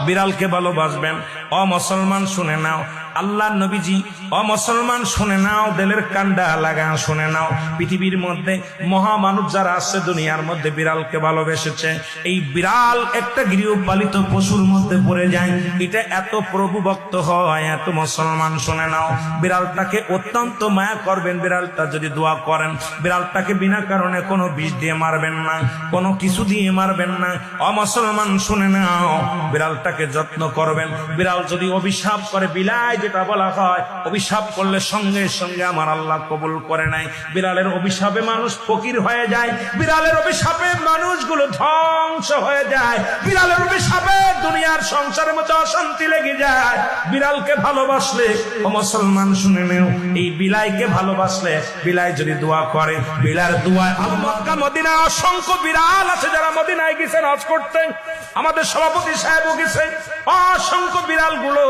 বিড়ালকে ভালোবাসবেন। ও মুসলমান শুনে নাও, আল্লাহ নবীজি, ও মুসলমান শুনে নাও, দিলের কান্ডা লাগা শুনে নাও, পৃথিবীর মধ্যে মহামানব যারা আছে দুনিয়ার মধ্যে বিড়ালকে ভালোবেসেছে। এই বিড়াল একটা গৃহপালিত পশুর মধ্যে পড়ে যায়, এটা এত প্রভুভক্ত হয়, এত মুসলমান শুনে নাও, বিড়ালটাকে অত্যন্ত মায়া করবেন। বিড়ালটা যদি দোয়া করেন, বিড়ালটাকে বিনা কারণে কোনো বিষ দিয়ে মারবেন না, কোনো কিছু দিয়ে মারবেন না। ও মুসলমান শুনে নাও, বিড়ালটাকে যত্ন করবেন। বিড়াল যদি অভিশাপ করে, বিলাই যেটা বলা হয়, অভিশাপ করলে সঙ্গে সঙ্গে আমার আল্লাহ কবুল করে নাই। বিড়ালের অভিশাপে মানুষ ফকির হয়ে যায়, বিড়ালের অভিশাপে মানুষগুলো ধ্বংস হয়ে যায়, বিড়ালের অভিশাপে দুনিয়ার সংসারের মধ্যে অশান্তি লেগে যায়। বিড়ালকে ভালোবাসলে, ও মুসলমান শুনে নেও, এই বিলাইকে ভালোবাসলে, বিলাই যদি দোয়া করে, বিলার দোয়ায় মক্কা মদিনা অসংখ্য বিড়াল আছে যারা মদিনায় গেছেন হজ করতে, আমাদের সভাপতি সাহেবও গেছেন, অসংখ্য বিড়াল গুলো